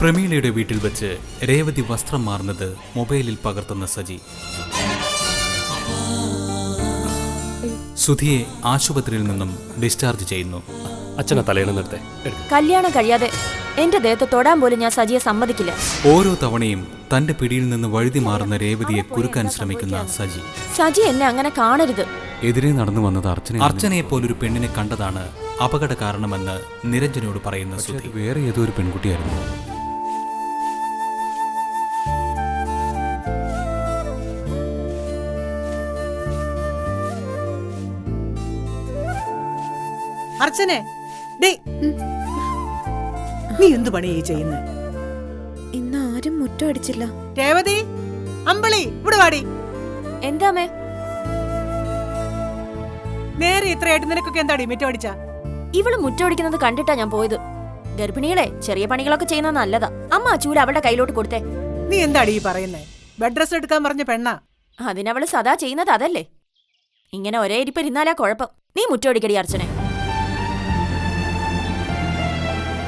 പ്രമീളയുടെ വീട്ടിൽ വെച്ച് രേവതി വസ്ത്രം മാറുന്നത് മൊബൈലിൽ പകർത്തുന്ന സജി. സുധിയെ ആശുപത്രിയിൽ നിന്നും ഡിസ്ചാർജ് ചെയ്യുന്നു. അച്ഛനെ തലയിണ നിർത്തേ. കല്യാണം കഴിയാതെ എന്റെ ദേഹത്ത് തൊടാൻ പോലും ഞാൻ സജിയെ സമ്മതിക്കില്ല. ഓരോ തവണയും തന്റെ പിടിയിൽ നിന്ന് വഴുതി മാറുന്ന രേവതിയെ കുറുക്കാൻ ശ്രമിക്കുന്ന സജി. സജി എന്നെ അങ്ങനെ കാണരുത്. എതിരെ നടന്നു വന്നത് അർച്ചനയെ പോലൊരു പെണ്ണിനെ കണ്ടതാണ് അപകട കാരണമെന്ന് നിരഞ്ജനോട് പറയുന്ന സുധി. വേറെ ഏതോ ഒരു പെൺകുട്ടിയായിരുന്നു. അർച്ചനെ, നീ എന്ത് പണിയായി ചെയ്യുന്നത്? ഇന്ന് ആരും മുറ്റം അടിച്ചില്ല. രേവതി, അമ്പളി, ഇവിടെ വാടി. എന്താമേ? നേരെ ഇത്രയായിട്ട് നിനക്കൊക്കെ എന്താടി മുറ്റം അടിച്ച? ഇവള് മുറ്റം അടിക്കുന്നത് കണ്ടിട്ടാ ഞാൻ പോയത്. ഗർഭിണികളെ ചെറിയ പണികളൊക്കെ ചെയ്യുന്നത് നല്ലതാ. അമ്മ ആ ചൂല അവളുടെ കയ്യിലോട്ട് കൊടുത്തേ. നീ എന്താടി ഈ പറയുന്നേ? ബെഡ് റെസ്റ്റ് എടുക്കാൻ പറഞ്ഞ പെണ്ണാ. അതിനവള് സദാ ചെയ്യുന്നത് അതല്ലേ. ഇങ്ങനെ ഒരേ ഇരിപ്പിരുന്നാലാ കുഴപ്പം. നീ മുറ്റം അടിക്കടി അർച്ചനെ.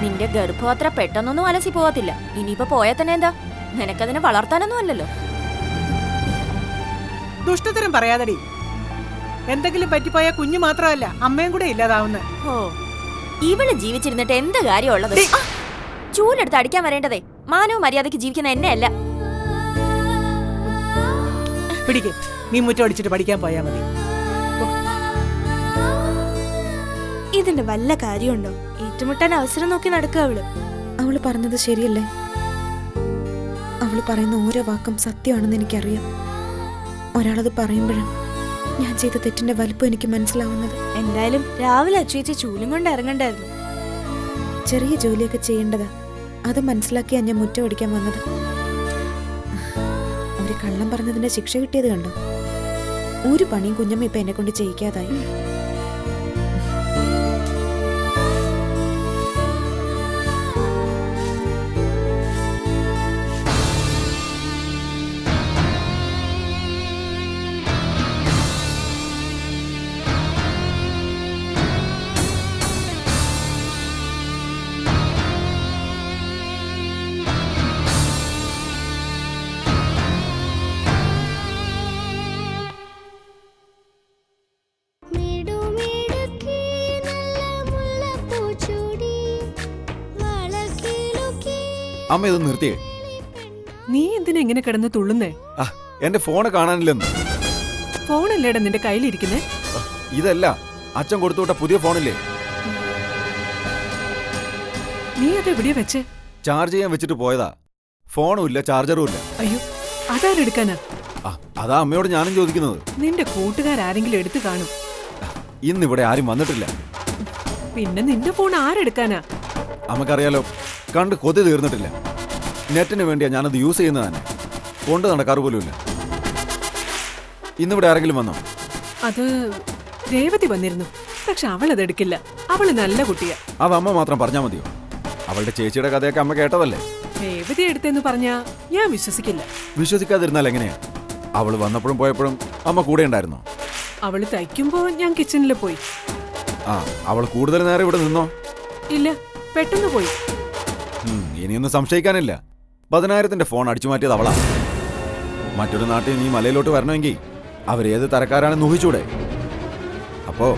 നിന്റെ ഗർഭം അത്ര പെട്ടെന്നൊന്നും അലസി പോകത്തില്ല. ഇനിയിപ്പോ പോയാൽ തന്നെ എന്താ? നിനക്കതിനെ വളർത്താനൊന്നും അല്ലല്ലോ. ദുഷ്ടത്തരം പറയാതടി. എന്തെങ്കിലും പറ്റിപ്പോയ കുഞ്ഞു മാത്രമല്ല, അമ്മയും കൂടെ ഇല്ലാതാവുന്ന. ഓ, ഇവള് ജീവിച്ചിരുന്നിട്ട് എന്ത് കാര്യമുള്ളത്? ചൂലെടുത്ത് അടിക്കാൻ വരേണ്ടതേ മാനവും മര്യാദയ്ക്ക് ജീവിക്കുന്ന എന്നെ അല്ല. പിടിക്ക്, നീ മുറ്റം അടിച്ചിട്ട് പഠിക്കാൻ പോയാ മതി. ഇതിന്റെ വല്ല കാര്യമുണ്ടോ? ഏറ്റുമുട്ടാൻ അവസരം നോക്കി നടക്കുക അവള് പറഞ്ഞത് ശരിയല്ലേ? അവള് പറയുന്ന ഓരോ വാക്കും സത്യമാണെന്ന് എനിക്കറിയാം. ഒരാളത് പറയുമ്പോഴും ഞാൻ ചെയ്ത തെറ്റിന്റെ വലുപ്പം എനിക്ക് മനസ്സിലാവുന്നത്. എന്തായാലും രാവിലെ അച്ചുവെച്ച് ചൂലും കൊണ്ട് ഇറങ്ങണ്ടായിരുന്നു. ചെറിയ ജോലിയൊക്കെ ചെയ്യേണ്ടതാ. അത് മനസ്സിലാക്കിയാ ഞാൻ മുറ്റം അടിക്കാൻ വന്നത്. ഒരു കള്ളം പറഞ്ഞതിന്റെ ശിക്ഷ കിട്ടിയത് കണ്ടോ? ഒരു പണിയും കുഞ്ഞമ്മ ഇപ്പൊ എന്നെ കൊണ്ട് ചെയ്യിക്കാതായി. അമ്മ ഇത് നിർത്തിയേ. നീ എന്തിനാ ഇങ്ങനെ കിടന്ന് തുള്ളുന്നേ? എന്റെ ഫോണ് കാണാനില്ലെന്ന്. ഫോണല്ലേടാ നിന്റെ കയ്യിലിരിക്കുന്നേ? ഇതല്ല, അച്ഛൻ കൊടുത്തുവിട്ട പുതിയ ഫോണില്ലേ? നീ അതെവിടെയാ വെച്ചേ? ചാർജ് ചെയ്യാൻ വെച്ചിട്ട് പോയതാ. ഫോണും ഇല്ല, ചാർജറും ഇല്ല. അയ്യോ, അതാരെടുക്കാനാ? അതാ അമ്മയോട് ഞാനും ചോദിക്കുന്നത്. നിന്റെ കൂട്ടുകാരെങ്കിലും എടുത്തു കാണും. ഇന്നിവിടെ ആരും വന്നിട്ടില്ല. പിന്നെ നിന്റെ ഫോൺ ആരെടുക്കാനാ? അമ്മക്കറിയാലോ, കണ്ട് കൊതി തീർന്നിട്ടില്ല. നെറ്റിന് വേണ്ടിയാ ഞാനത് യൂസ് ചെയ്യുന്നത് തന്നെ. കൊണ്ട് നടക്കാറ് പോലുമില്ല. ഇന്നിവിടെ ആരെങ്കിലും വന്നോ? അത് രേവതി വന്നിരുന്നു. പക്ഷെ അവളതെടുക്കില്ല. അവള് നല്ല കുട്ടിയാ. അത് അമ്മ മാത്രം പറഞ്ഞാ മതിയോ? അവളുടെ ചേച്ചിയുടെ കഥയൊക്കെ അമ്മ കേട്ടതല്ലേ? രേവതി എടുത്തെന്ന് പറഞ്ഞാ ഞാൻ വിശ്വസിക്കില്ല. വിശ്വസിക്കാതിരുന്നാൽ എങ്ങനെയാ? അവള് വന്നപ്പോഴും പോയപ്പോഴും അമ്മ കൂടെ ഉണ്ടായിരുന്നോ? അവള് തയ്ക്കുമ്പോ ഞാൻ കിച്ചണിൽ പോയി. അവൾ കൂടുതൽ നേരം ഇവിടെ നിന്നോ? ഇല്ല, പെട്ടെന്ന് പോയി. ഇനിയൊന്നും സംശയിക്കാനില്ല. 10,000ന്റെ ഫോൺ അടിച്ചു മാറ്റിയത് അവളാ. മറ്റൊരു നാട്ടിൽ നീ മലയിലോട്ട് വരണമെങ്കിൽ അവരേത് തരക്കാരാണെന്ന് ഊഹിച്ചൂടെ? അപ്പോ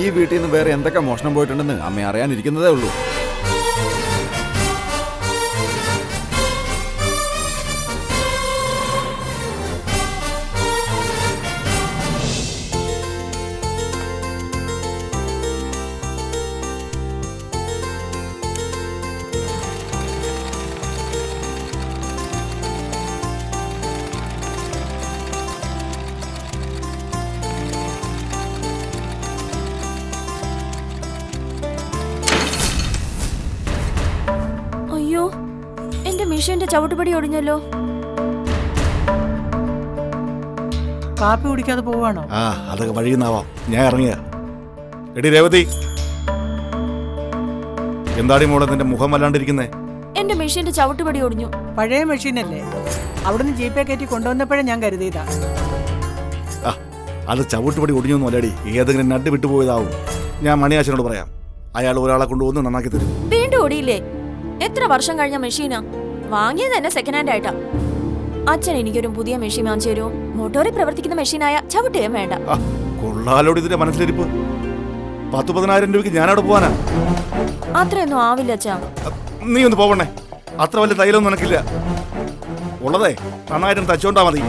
ഈ വീട്ടിൽ നിന്ന് വേറെ എന്തൊക്കെ മോഷണം പോയിട്ടുണ്ടെന്ന് അമ്മ അറിയാനിരിക്കുന്നതേ ഉള്ളൂ. അയ്യോ, എന്റെ മിഷന്റെ ചവിട്ടുപടി ഒടിഞ്ഞല്ലോ. കാപ്പി കുടിക്കാതെ പോവാണോ? അതൊക്കെ വഴിയുന്നാവാം. ഞാൻ ഇറങ്ങിയ. എടി രേവതി, എന്താടി മോളെ നിന്റെ മുഖം വല്ലാണ്ടിരിക്കുന്നേ? എന്റെ മിഷന്റെ ചവിട്ടുപടി ഒടിഞ്ഞു. പഴയ മെഷീനല്ലേ, അവിടുന്ന് ജീപ്പേ കയറ്റി കൊണ്ടുവന്നപ്പോഴേ ഞാൻ കരുതിയതാ. അത് ചവിട്ടുപടി ഒടിഞ്ഞൊന്നും അല്ലടി, ഏതെങ്കിലും നട്ട് വിട്ടുപോയതാവും. ഞാൻ മണിയാശനോട് പറയാം. അയാൾ ഒരാളെ കൊണ്ടുവന്ന് നന്നാക്കി തരും. വീണ്ടും ഓടിയില്ലേ? എത്ര വർഷം കഴിഞ്ഞ മെഷീനാ? വാങ്ങിയത് തന്നെ സെക്കൻഡ് ഹാൻഡ് ആയിട്ടാ. അച്ഛൻ എനിക്കൊരു പുതിയ മെഷീൻ വാങ്ങിച്ചു തരുമോ? മോട്ടോറിൽ പ്രവർത്തിക്കുന്ന മെഷീനായ ചവിട്ടുകയും വേണ്ട. കൊള്ളാലോട് ഇതിന്റെ മനസ്സിലിരിപ്പ്. 10,000-10,000 രൂപയ്ക്ക് ഞാനവിടെ പോവാനാ? അത്രയൊന്നും ആവില്ല അച്ഛാ. നീ ഒന്ന് പോവണേ. അത്ര വലിയ തൈലൊന്നും നിനക്കില്ല. ഉള്ളതേ നന്നായിട്ടും തച്ചോണ്ടാ മതി.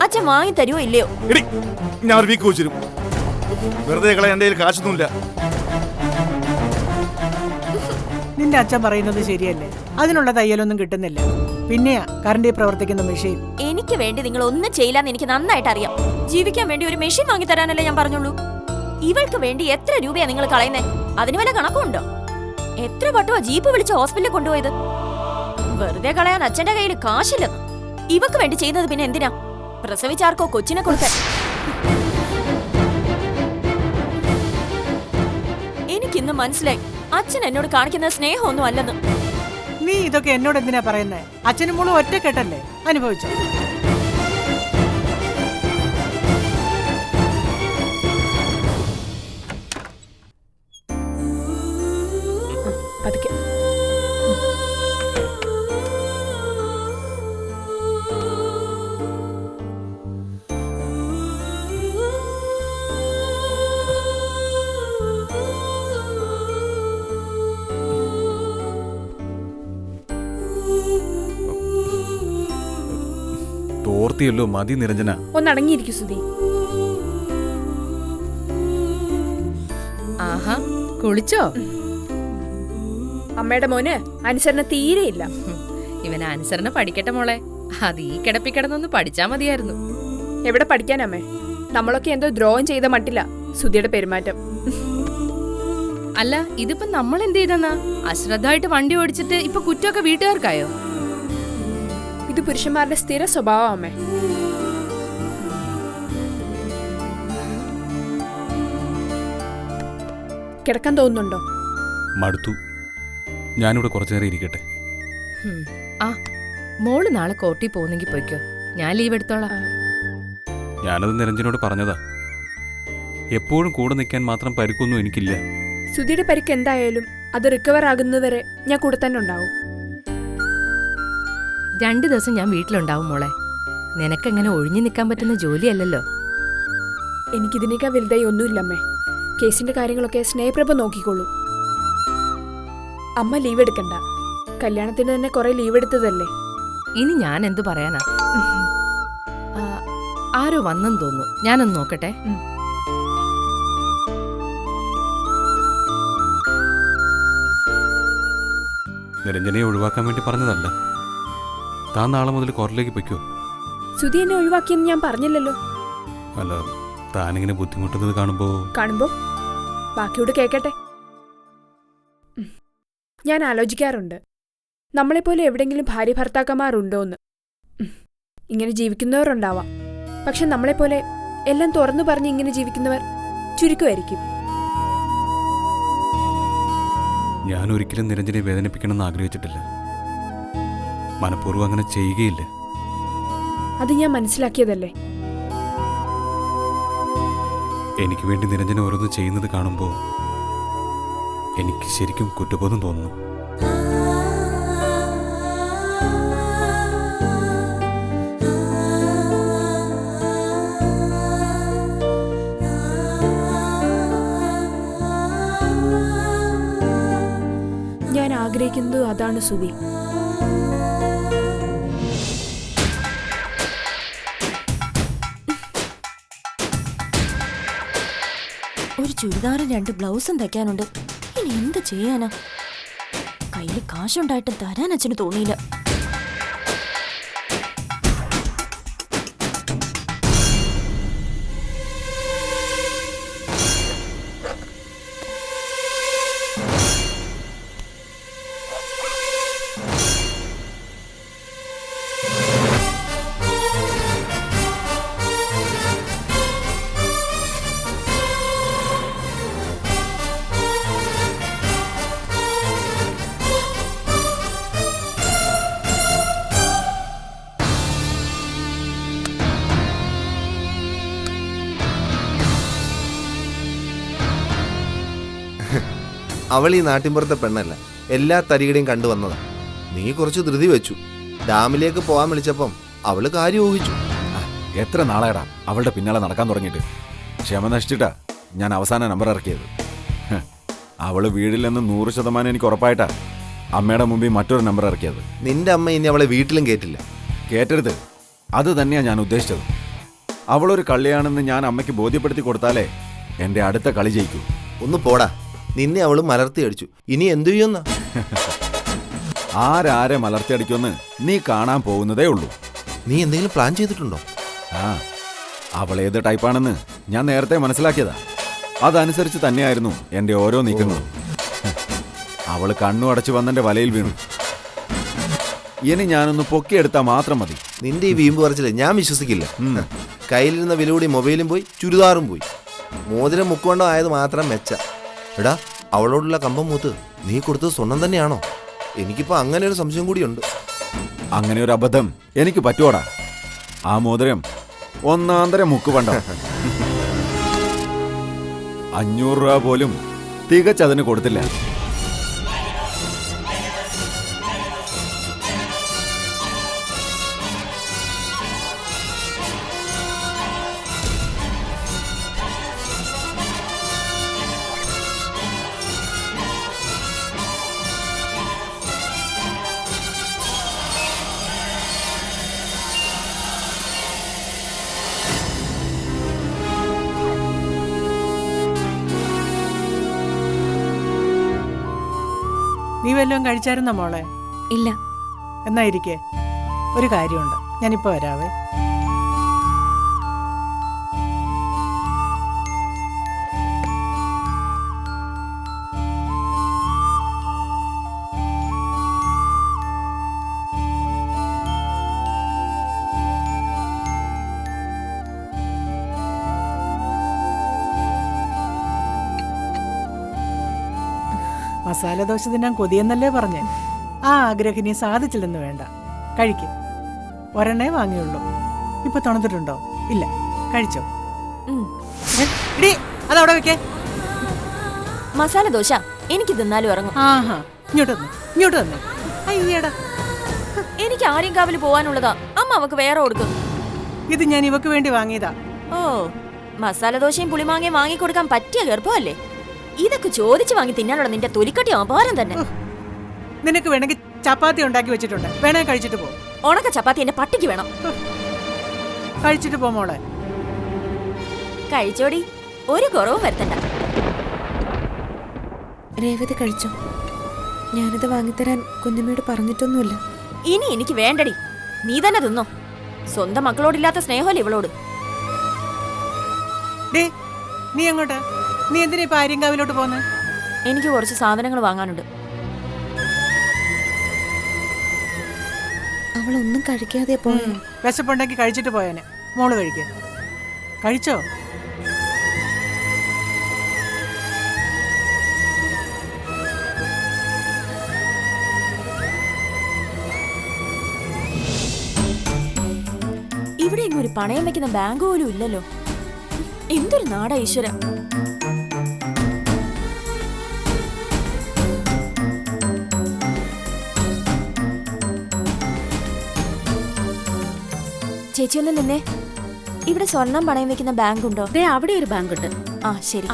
അച്ഛൻ വാങ്ങി തരുമോ ഇല്ലയോ? എടി, ഞാൻ ഒരു വീക്ക് വെച്ചിരും. വെറുതെ കളയാൻ എന്റെ കയ്യിൽ കാശൊന്നുമില്ല. നിന്റെ അച്ഛൻ പറയുന്നത് ശരിയല്ലേ? അതിനുള്ള തയ്യലൊന്നും കിട്ടുന്നില്ല. പിന്നെയാ കറണ്ടിൽ പ്രവർത്തിക്കുന്ന മെഷീൻ. എനിക്ക് വേണ്ടി നിങ്ങൾ ഒന്നും ചെയ്യില്ലെന്ന് എനിക്ക് നന്നായിട്ട് അറിയാം. ജീവിക്കാൻ വേണ്ടി ഒരു മെഷീൻ വാങ്ങി തരാനല്ലേ ഞാൻ പറഞ്ഞുള്ളൂ. ഇവൾക്ക് വേണ്ടി എത്ര രൂപയാ നിങ്ങൾ കളയുന്നേ? അതിന് വല്ല കണക്കുണ്ടോ? എത്ര വട്ടമാ ജീപ്പ് വിളിച്ച് ഹോസ്പിറ്റലിൽ കൊണ്ടുപോയത്? വെറുതെ കളയാൻ അച്ഛന്റെ കയ്യിൽ കാശില്ലെന്ന്. ഇവക്ക് വേണ്ടി ചെയ്യുന്നത് പിന്നെ എന്തിനാ? പ്രസവിച്ചാർക്കോ കൊച്ചിനെ കൊടുക്കാൻ. എനിക്കിന്ന് മനസ്സിലായി അച്ഛൻ എന്നോട് കാണിക്കുന്ന സ്നേഹമൊന്നും അല്ലെന്ന്. നീ ഇതൊക്കെ എന്നോട് എന്തിനാ പറയുന്നേ? അച്ഛനും മോളും ഒറ്റക്കെട്ടല്ലേ? അനുഭവിച്ചോ? പതുക്കെ. തോർത്തിയല്ലോ, മതി നിരഞ്ജന. ഒന്നടങ്ങിയിരിക്കും സുധി. ആഹാ, കുളിച്ചോ? അമ്മയുടെ മോന് അനുസരണ തീരെയില്ല. ഇവൻ അനുസരണ പഠിക്കട്ടെ മോളെ. അത് ഈ കിടപ്പിക്കിടന്നൊന്ന് പഠിച്ചാ മതിയായിരുന്നു. എവിടെ പഠിക്കാനമ്മേ? നമ്മളൊക്കെ എന്തോ ദ്രോഹം ചെയ്ത മട്ടില്ല സുധിയുടെ പെരുമാറ്റം. അല്ല, ഇതിപ്പോ നമ്മൾ എന്ത് ചെയ്തെന്നാ? അശ്രദ്ധമായിട്ട് വണ്ടി ഓടിച്ചിട്ട് ഇപ്പൊ കുറ്റമൊക്കെ വീട്ടുകാർക്കായോ? ഇത് പുരുഷന്മാരുടെ സ്ഥിര സ്വഭാവം അമ്മേ. കിടക്കാൻ തോന്നുന്നുണ്ടോ? മടുത്തു. ഞാനിവിടെ കുറച്ചു നേരം ഇരിക്കട്ടെ. ആ, മോള് നാളെ കോർട്ടിൽ പോകുന്നെങ്കിൽ പോയിക്കോ. ഞാൻ ലീവ് എടുത്തോളാം. ഞാനത് നിരഞ്ജനോട് പറഞ്ഞതാ. എപ്പോഴും കൂടെ നിൽക്കാൻ മാത്രം പരിക്കൊന്നും എനിക്കില്ല. സുധിയുടെ പരിക്ക് എന്തായാലും അത് റിക്കവർ ആകുന്നവരെ ഞാൻ കൂടെ തന്നെ ഉണ്ടാവും. 2 ദിവസം ഞാൻ വീട്ടിലുണ്ടാവും മോളെ. നിനക്കെങ്ങനെ ഒഴിഞ്ഞു നിൽക്കാൻ പറ്റുന്ന ജോലിയല്ലല്ലോ. എനിക്കിതിനേക്കാൾ വലുതായി ഒന്നുമില്ലമ്മേ. കേസിന്റെ കാര്യങ്ങളൊക്കെ സ്നേഹപ്രഭ നോക്കിക്കോളൂ. അമ്മ ലീവ് എടുക്കണ്ട. കല്യാണത്തിന് തന്നെ കുറെ ലീവ് എടുത്തതല്ലേ. ഇനി ഞാൻ എന്തു പറയാനാ? ആരോ വന്നെന്ന് തോന്നുന്നു. ഞാനൊന്ന് നോക്കട്ടെ. നിരഞ്ജനയെ ഒഴിവാക്കാൻ വേണ്ടി പറഞ്ഞതല്ല. താൻ നാളെ മുതൽ കോറിലേക്ക് പൊയ്ക്കോ. സുധി എന്നെ ഒഴിവാക്കിയെന്ന് ഞാൻ പറഞ്ഞില്ലല്ലോ. അല്ല, താനിങ്ങനെ ബുദ്ധിമുട്ടുന്നത് കാണുമ്പോ ബാക്കിയോട് കേക്കട്ടെ. ഞാൻ ആലോചിക്കാറുണ്ട്, നമ്മളെപ്പോലെ എവിടെങ്കിലും ഭാര്യ ഭർത്താക്കന്മാരുണ്ടോന്ന്. ഇങ്ങനെ ജീവിക്കുന്നവരുണ്ടാവാം. പക്ഷെ നമ്മളെപ്പോലെ എല്ലാം തുറന്നു പറഞ്ഞ് ഇങ്ങനെ ജീവിക്കുന്നവർ ചുരുക്കമായിരിക്കും. ഞാൻ ഒരിക്കലും നിരഞ്ജനെ വേദനിപ്പിക്കണമെന്ന് ആഗ്രഹിച്ചിട്ടില്ല. മനഃപൂർവ്വം അങ്ങനെ ചെയ്യുകയില്ല. അത് ഞാൻ മനസ്സിലാക്കിയതല്ലേ. എനിക്ക് വേണ്ടി നിരഞ്ജന ഓരോന്ന് ചെയ്യുന്നത് കാണുമ്പോൾ എനിക്ക് ശരിക്കും കുറ്റബോധം തോന്നുന്നു. ഞാൻ ആഗ്രഹിക്കുന്നത് അതാണ് സുധി. ഒരു ചുരിദാറും 2 ബ്ലൗസും തയ്ക്കാനുണ്ട്. ഇനി എന്ത് ചെയ്യാനാ? കയ്യിൽ കാശുണ്ടായിട്ട് തരാൻ അച്ഛന് തോന്നിയില്ല. അവൾ ഈ നാട്ടിൻപുറത്തെ പെണ്ണല്ല, എല്ലാ തരികടയും കണ്ടുവന്നതാ. നീ കുറച്ച് ധൃതി വെച്ചു. ഡാമിലേക്ക് പോകാൻ വിളിച്ചപ്പം അവള് കാര്യം ഊഹിച്ചു. എത്ര നാളായടാ അവളുടെ പിന്നാലെ നടക്കാൻ തുടങ്ങിയിട്ട്. ക്ഷമ നശിച്ചിട്ടാ ഞാൻ അവസാന നമ്പർ ഇറക്കിയത്. അവള് വീടില്ലെന്ന് 100% എനിക്ക് ഉറപ്പായിട്ടാ അമ്മയുടെ മുമ്പിൽ മറ്റൊരു നമ്പർ ഇറക്കിയത്. നിന്റെ അമ്മ ഇനി അവളെ വീട്ടിലും കേട്ടില്ല. കേട്ടരുത്, അത് തന്നെയാ ഞാൻ ഉദ്ദേശിച്ചത്. അവളൊരു കള്ളിയാണെന്ന് ഞാൻ അമ്മയ്ക്ക് ബോധ്യപ്പെടുത്തി കൊടുത്താലേ എൻ്റെ അടുത്ത കളി ജയിക്കൂ. ഒന്ന് പോടാ, നിന്നെ അവള് മലർത്തി അടിച്ചു. ഇനി എന്തു ചെയ്യുന്ന? ആരാരെ മലർത്തിയടിക്കുമെന്ന് നീ കാണാൻ പോകുന്നതേ ഉള്ളൂ. നീ എന്തെങ്കിലും പ്ലാൻ ചെയ്തിട്ടുണ്ടോ? ആ, അവൾ ഏത് ടൈപ്പാണെന്ന് ഞാൻ നേരത്തെ മനസ്സിലാക്കിയതാ. അതനുസരിച്ച് തന്നെയായിരുന്നു എൻ്റെ ഓരോ നീക്കങ്ങളും. അവൾ കണ്ണു അടച്ചു വന്നെൻ്റെ വലയിൽ വീണു. ഇനി ഞാനൊന്ന് പൊക്കിയെടുത്താൽ മാത്രം മതി. നിന്റെ ഈ വീമ്പ് പറിച്ചില്ല ഞാൻ വിശ്വസിക്കില്ല. കയ്യിലിരുന്ന വിലകൂടി മൊബൈലും പോയി, ചുരിദാറും പോയി. മോതിരം മുക്കുകൊണ്ടോ ആയത് മാത്രം മെച്ച. എടാ, അവളോടുള്ള കമ്പം മൂത്ത് നീ കൊടുത്തത് സ്വർണം തന്നെയാണോ? എനിക്കിപ്പോ അങ്ങനെ ഒരു സംശയം കൂടിയുണ്ട്. അങ്ങനെ ഒരു അബദ്ധം എനിക്ക് പറ്റുവാടാ. ആ മോതിരം ഒന്നാന്തരം മുക്ക് പണ്ട. 500 രൂപ പോലും തികച്ചതിന് കൊടുത്തില്ല. നീ വല്ലതും കഴിച്ചായിരുന്നോ മോളെ? ഇല്ല. എന്നായിരിക്കേ, ഒരു കാര്യമുണ്ട്, ഞാനിപ്പോ വരാവേ. മസാല ദോശ തിന്നാൻ കൊതിയെന്നല്ലേ പറഞ്ഞേ? ആ ആഗ്രഹം ഇനി സാധിച്ചില്ലെന്ന് വേണ്ട. കഴിക്കും. ഒരെണ്ണേ വാങ്ങിയുള്ളൂ. ഇപ്പൊ തണുത്തിട്ടുണ്ടോ? ഇല്ല. കഴിച്ചോ? അതവിടെ വെക്കേ. മസാല ദോശ എനിക്ക് തിന്നാലും ഇറങ്ങും. ആഹാ, ഇങ്ങോട്ട് തന്നെ. അയ്യടാ, എനിക്ക് ആര്യങ്കാവിൽ പോവാനുള്ളതാ. അമ്മ അവക്ക് വേറെ കൊടുക്കും. ഇത് ഞാൻ ഇവക്ക് വേണ്ടി വാങ്ങിയതാ. ഓ, മസാല ദോശയും പുളിമാങ്ങയും വാങ്ങിക്കൊടുക്കാൻ പറ്റിയ ഗർഭമല്ലേ? ഇതൊക്കെ ചോദിച്ചു വാങ്ങി തിന്നാനുള്ള നിന്റെ തൊലിക്കട്ടി അപാരം തന്നെ. നിനക്ക് വേണമെങ്കിൽ ചപ്പാത്തി ഉണ്ടാക്കി വെച്ചിട്ടുണ്ട്, വേണേ കഴിച്ചിട്ട് പോ. ഉണക്ക ചപ്പാത്തി എന്റെ പട്ടിക്ക് വേണം. കഴിച്ചിട്ട് പോ മോളെ. കഴിച്ചോടി, ഒരു കുറവും വരുത്തണ്ട. രേവതി കഴിച്ചോ? ഞാനിത് വാങ്ങിത്തരാൻ കുഞ്ഞമ്മയോട് പറഞ്ഞിട്ടൊന്നുമില്ല. ഇനി എനിക്ക് വേണ്ടടി, നീ തന്നെ തിന്നോ. സ്വന്തം മക്കളോടില്ലാത്ത സ്നേഹമല്ലേ ഇവളോട്. നീ എങ്ങോട്ട്? നീ എന്തിനാ ഇപ്പൊ ആര്യങ്കാവിലോട്ട് പോന്നെ? എനിക്ക് കുറച്ച് സാധനങ്ങൾ വാങ്ങാനുണ്ട്. അവളൊന്നും കഴിക്കാതെ പോയ. വിശപ്പുണ്ടെങ്കിൽ കഴിച്ചിട്ട് പോയേനെ. മോള് കഴിക്ക. കഴിച്ചോ? ഇവിടെ ഇങ്ങ് ഒരു പണയം വെക്കുന്ന ബാങ്ക് പോലും ഇല്ലല്ലോ. എന്തൊരു നാടാ ഈശ്വര. ചേച്ചി ഒന്ന് നിന്നേ. ഇവിടെ സ്വർണം പണയം വെക്കുന്ന ബാങ്ക് ഉണ്ടോ? അവിടെ ഒരു ബാങ്ക് ഉണ്ട്. ആ ശരി.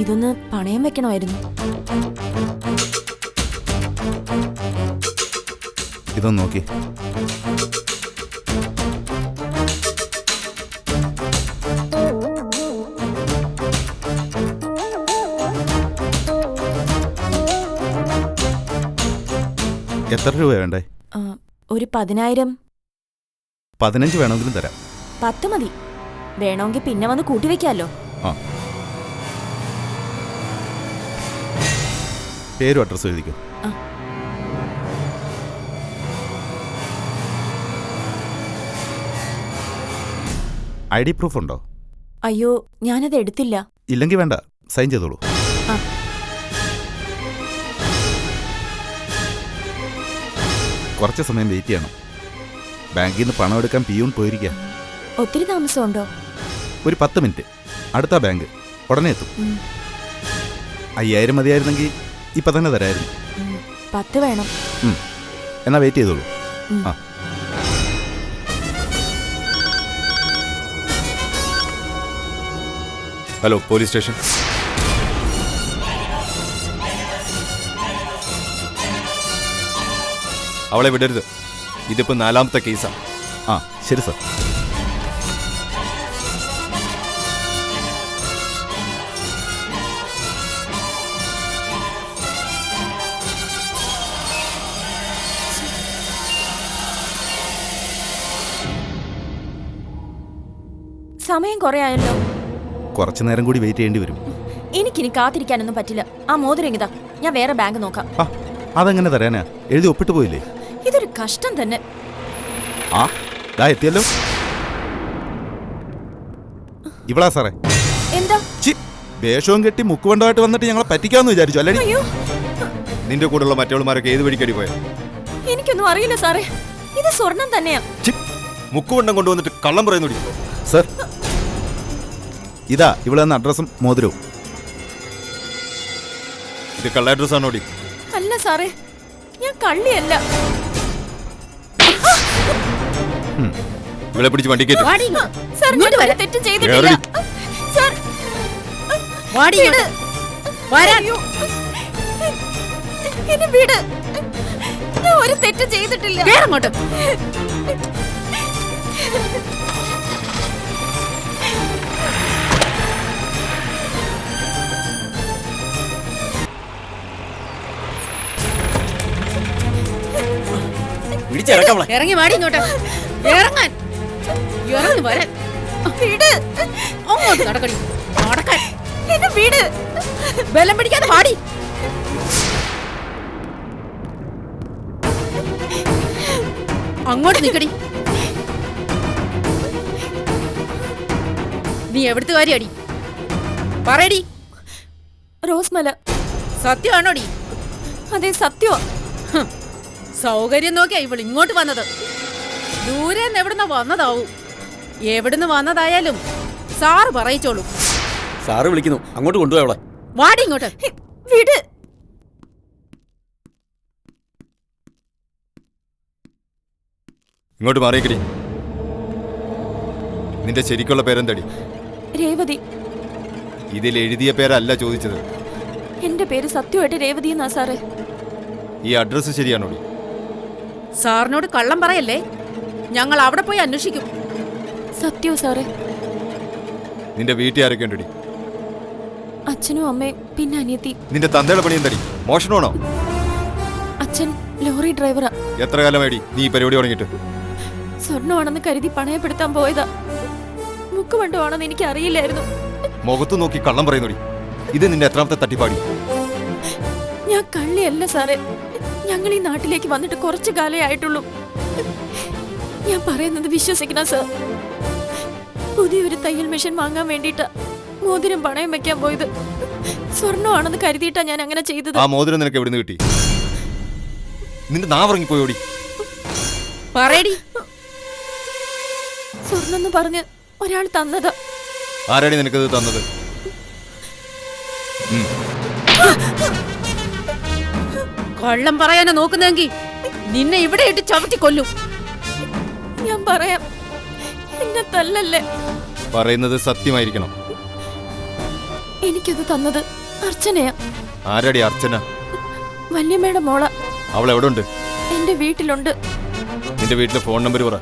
ഇതൊന്ന് പണയം വെക്കണമായിരുന്നു. ഇതൊന്ന് നോക്കി. എത്ര രൂപ വേണ്ടേ? ഒരു 10,000. 15 വേണമെങ്കിലും തരാം. 10 മതി. വേണമെങ്കിൽ പിന്നെ വന്ന് കൂട്ടി വെക്കാമല്ലോ. ആ, പേരും അഡ്രസ്സും എഴുതിക്കോ. ID പ്രൂഫ് ഉണ്ടോ? അയ്യോ ഞാനത് എടുത്തില്ല. ഇല്ലെങ്കിൽ വേണ്ട, സൈൻ ചെയ്തോളൂ. ആ. കുറച്ച് സമയം വെയിറ്റ് ചെയ്യണം. ബാങ്കിൽ നിന്ന് പണം എടുക്കാൻ പിയൂൺ പോയിരിക്കുക. ഒത്തിരി താമസമുണ്ടോ? ഒരു 10 മിനിറ്റ്. അടുത്ത ബാങ്ക്, ഉടനെ എത്തും. 5000 മതിയായിരുന്നെങ്കിൽ ഇപ്പൊ തന്നെ തരായിരുന്നു. 10 വേണം. എന്നാ വെയിറ്റ് ചെയ്തോളൂ. ആ. Hello, police station. അവളെ വിടരുത്. ഇതിപ്പോ 4ാമത്തെ കേസാ. ആ ശരി സർ. സമയം കുറെ ആയല്ലോ. കുറച്ചു നേരം കൂടി വെയിറ്റ് ചെയ്യേണ്ടി വരും. എനിക്കിനി കാത്തിരിക്കാനൊന്നും പറ്റില്ല. ആ മോതിരം ഇങ്ങിതാ, ഞാൻ വേറെ ബാങ്ക് നോക്കാം. ആ അതെങ്ങനെ തരാനാ? എഴുതി ഒപ്പിട്ട് പോയില്ലേ? ഇതൊരു കഷ്ടം തന്നെ. ആ ദാ എത്തിയല്ലോ. ഇവളാ സാറേ. എന്താ? വേഷവും കെട്ടി മുക്കുവണ്ടമായിട്ട് വന്നിട്ട് ഞങ്ങളെ പറ്റിക്കാന്ന് വിചാരിച്ചു അല്ലേ? അയ്യോ, നിന്റെ കൂടെയുള്ള മറ്റവളുമാരൊക്കെ ഏത് വഴിക്കടി പോയ? എനിക്കൊന്നും അറിയില്ല സാറേ. ഇത് സ്വർണം തന്നെയാ. മുക്കുവണ്ടം കൊണ്ടുവന്നിട്ട് കള്ളം പറയുന്നു. സർ, ഇതാ ഇവിടെ വന്ന അഡ്രസ്സും മോതിരവും. ഇത് കള്ള അഡ്രസ് ആണോടി? അല്ല സാറേ, ഞാൻ കള്ളിയല്ല. ഇവിടെ പിടിച്ച് വണ്ടി കയറ്റും. സാർ, ഞാൻ ഒരു തെറ്റും ചെയ്തിട്ടില്ല. സാർ, അയ്യോ, എന്നെ വിട്. ഞാൻ ഒരു തെറ്റും ചെയ്തിട്ടില്ല. ഇറങ്ങി വാടി ഇങ്ങോട്ട്. ഇറങ്ങാൻ ഇറങ്ങി വരാൻ. വിട്. അങ്ങോട്ട് നടക്കടി. നടക്കാൻ. എന്നെ വിട്. ബലം പിടിക്കാതെ വാടി. അങ്ങോട്ട് നിക്കടി. നീ എവിടുത്തെ കാര്യടി? പറയടി. റോസ്മല. സത്യമാണോടി? അതെ, സത്യമാ. സൗകര്യം നോക്കിയാ ഇവൾ ഇങ്ങോട്ട് വന്നത്. ദൂരെ എവിടുന്ന് വന്നതാവും. എവിടുന്ന് വന്നതായാലും സാറ് പറയിച്ചോളൂ. സാറ് വിളിക്കുന്നു, അങ്ങോട്ട് കൊണ്ടുപോയി അവളെ. വാടി ഇങ്ങോട്ട്. വിട്. ഇങ്ങോട്ട് മാറിയേക്കടി. നിന്റെ ശരിക്കുള്ള പേരെന്തടി? രേവതി. ഇതിൽ എഴുതിയ പേരല്ല ചോദിച്ചത്. എന്റെ പേര് സത്യമായിട്ട് രേവതി എന്നാ സാറേ. ഈ അഡ്രസ്സ് ശരിയാണോടി? സാറിനോട് കള്ളം പറയല്ലേ. ഞങ്ങൾ അവിടെ പോയി അന്വേഷിക്കും. സത്യോ സാറേ. നിന്റെ വീട്ടിൽ ആരൊക്കെ ഉണ്ടടി? അച്ഛനും അമ്മയും പിന്നെ അനിയത്തി. നിന്റെ തന്തയുടെ പണി എന്തടി? മോഷണമാണോ? അച്ഛൻ ലോറി ഡ്രൈവറാ. എത്ര കാലമായിടി നീ ഈ പരിപാടി തുടങ്ങിയിട്ട്? സ്വർണ്ണമാണെന്ന് കരുതി പണയപ്പെടുത്താൻ പോയതാ. മുക്കുവണ്ടമാണെന്ന് എനിക്ക് അറിയില്ലായിരുന്നു. മുഖത്ത് നോക്കി കള്ളം പറയുന്നോടി. ഇത് നിന്റെ എത്രാമത്തെ തട്ടിപ്പാടി? ഞാൻ കള്ളിയല്ല സാറേ. ഞങ്ങൾ ഈ നാട്ടിലേക്ക് വന്നിട്ട് കുറച്ചു കാലേ ആയിട്ടുള്ളൂ. ഞാൻ പറയുന്നത് വിശ്വസിക്കണം സാർ. പുതിയൊരു തയ്യൽ മെഷീൻ വാങ്ങാൻ വേണ്ടിട്ടാ മോതിരം പണയം വെക്കാൻ പോയത്. സ്വർണ്ണമാണെന്ന് കരുതിയിട്ടാ ഞാൻ അങ്ങനെ ചെയ്തത്. ആ മോതിരം നിനക്ക് എവിടുന്ന് കിട്ടി? നിന്റെ നാവിറങ്ങി പോയോടി. പറയടി. സ്വർണ്ണെന്ന് പറഞ്ഞ് ഒരാൾ തന്നതാ. ആരാടി നിനക്കത് തന്നത്? കള്ളം പറയാനാ നോക്കുന്നെങ്കിൽ നിന്നെ ഇവിടെ ഇട്ട് ചവിട്ടി കൊല്ലും. ഞാൻ പറയാം, എന്നെ തല്ലല്ലേ. പറയുന്നത് സത്യമായിരിക്കണം. എനിക്കത് തന്നത് അർച്ചനയാ. ആരാടി അർച്ചന? വല്യമ്മയുടെ മോള. അവൾ എവിടെ ഉണ്ട്? എന്റെ വീട്ടിലുണ്ട്. നിന്റെ വീട്ടിലെ ഫോൺ നമ്പർ പറ.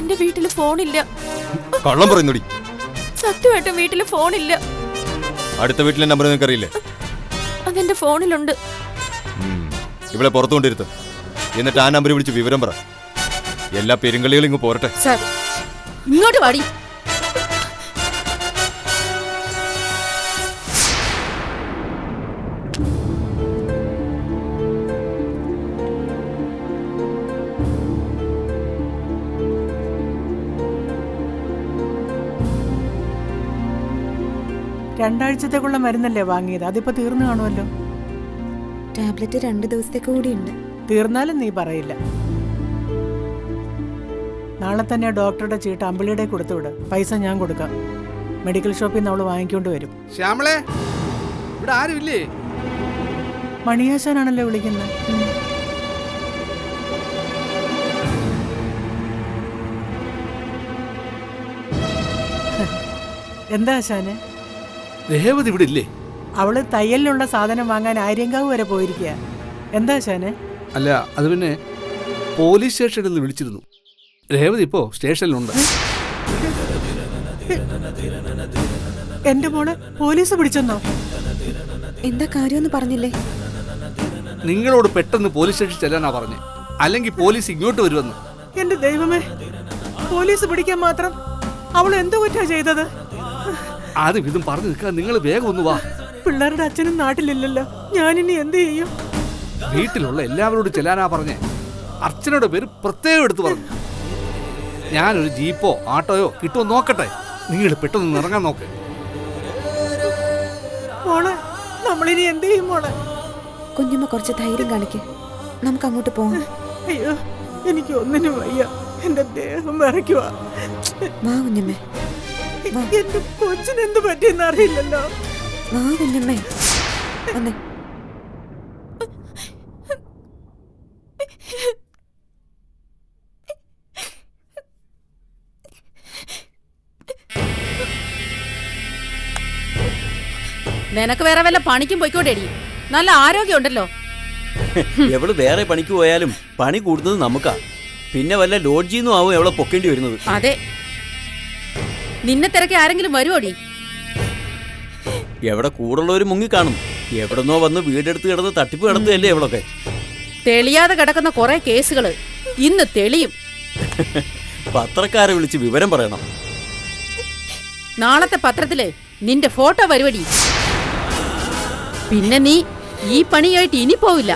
എന്റെ വീട്ടില് ഫോണില്ല. കള്ളം പറയുന്നോടി. സത്യമായിട്ടും വീട്ടില് ഫോണില്ല. അടുത്ത വീട്ടിലെ നമ്പർ നിനക്കറിയില്ലേ? അതെന്റെ ഫോണിലുണ്ട്. ഇവിടെ പുറത്തു കൊണ്ടിരുത്ത്. എന്നിട്ട് ആ നമ്പർ വിളിച്ച് വിവരം പറ. എല്ലാ പെരുങ്കളികളും ഇങ്ങ് പോരട്ടെ. സാർ, ഇങ്ങോട്ട് വാടി. 2 ആഴ്ചത്തേക്കുള്ള മരുന്നല്ലേ വാങ്ങിയത്? അതിപ്പോ തീർന്നു കാണുമല്ലോ. ടാബ്ലറ്റ് 2 ദിവസത്തേക്ക് കൂടി ഉണ്ട്. തീർന്നാലും നീ പറയില്ല. നാളെ തന്നെ ഡോക്ടറുടെ ചീട്ട് അമ്പിളിയുടെ കൊടുത്തുവിട്. പൈസ ഞാൻ കൊടുക്കാം. മെഡിക്കൽ ഷോപ്പിൽ നിന്ന് അവള് വാങ്ങിക്കൊണ്ട് വരും. ശ്യാമളെ, ഇവിടെ ആരുമില്ലേ? മണിയാശാനാണല്ലോ വിളിക്കുന്നത്. എന്താ ആശാനെ? രേവതി ഇവിടെ ഇല്ലേ? അവള് തയ്യലിനുള്ള സാധനം വാങ്ങാൻ ആര്യങ്കാവ് വരെ പോയിരിക്കുക. എന്താ ആശാനെ? അല്ല, അത് പിന്നെ പോലീസ് സ്റ്റേഷനിൽ നിന്ന് വിളിച്ചിരുന്നു. രേവതി ഇപ്പോ സ്റ്റേഷനിലുണ്ട്. എന്റെ മോളെ പോലീസ് പിടിച്ചെന്നോ? എന്താ കാര്യമൊന്നും പറഞ്ഞില്ലേ? നിങ്ങളോട് പെട്ടെന്ന് പോലീസ് സ്റ്റേഷനിൽ ചെല്ലാനാ പറഞ്ഞേ, അല്ലെങ്കിൽ പോലീസ് ഇങ്ങോട്ട് വരുമെന്ന്. എന്റെ ദൈവമേ, പോലീസ് പിടിക്കാൻ മാത്രം അവൾ എന്ത് കുറ്റാ ചെയ്തത്? ആദ്യം ഇതും പറഞ്ഞു നിൽക്കാൻ നിങ്ങൾ വേഗം ഒന്ന് വാ. പിള്ളേരുടെ അച്ഛനും നാട്ടിലില്ലല്ലോ, ഞാനിനി എന്ത് ചെയ്യും? വീട്ടിലുള്ള എല്ലാവരോടും ചെല്ലാനാ പറഞ്ഞേ. അർച്ചനയുടെ പേര് പ്രത്യേകം എടുത്തു പറഞ്ഞു. ഞാനൊരു ജീപ്പോ ആട്ടോയോ കിട്ടുമോ നോക്കട്ടെ. നിങ്ങൾ പെട്ടെന്ന് ഇറങ്ങാൻ നോക്ക്. മോളെ, നമ്മളിനി എന്ത് ചെയ്യും മോളെ? കുഞ്ഞമ്മ കുറച്ച് ധൈര്യം കാണിക്ക്, നമുക്ക് അങ്ങോട്ട് പോവാം. അയ്യോ, എനിക്ക് ഒന്നിനും വയ്യ, എന്റെ ദേഹം വിറയ്ക്കുവാ. വാ കുഞ്ഞമ്മേ, എന്റെ കൊച്ചിനെന്ത് പറ്റിയെന്ന് അറിയില്ലല്ലോ. വാ കുഞ്ഞമ്മേ, വന്നേ. നിനക്ക് വേറെ വല്ല പണിക്കും പോയിക്കോട്ടേടി, നല്ല ആരോഗ്യം ഉണ്ടല്ലോ. എവള് വേറെ പണിക്ക് പോയാലും പണി കൂടുന്നത് നമുക്കാ. പിന്നെ വല്ല ലോഡ്ജിന്നും ആവും എവളെ പൊക്കേണ്ടി വരുന്നത്. അതെ, നിന്നെ തിരക്കി ആരെങ്കിലും വരുവോടി? എവിടെ കൂടുള്ളവര് മുങ്ങിക്കാണും. എവിടെന്നോ വന്ന് വീടെടുത്ത് കിടന്ന് തട്ടിപ്പ് കിടത്തുകയല്ലേ എവളൊക്കെ. തെളിയാതെ കിടക്കുന്ന കുറെ കേസുകള് ഇന്ന് തെളിയും. പത്രക്കാരെ വിളിച്ച് വിവരം പറയണം. നാളത്തെ പത്രത്തില് നിന്റെ ഫോട്ടോ വരുവടി. പിന്നെ നീ ഈ പണിയായിട്ട് ഇനി പോവില്ല.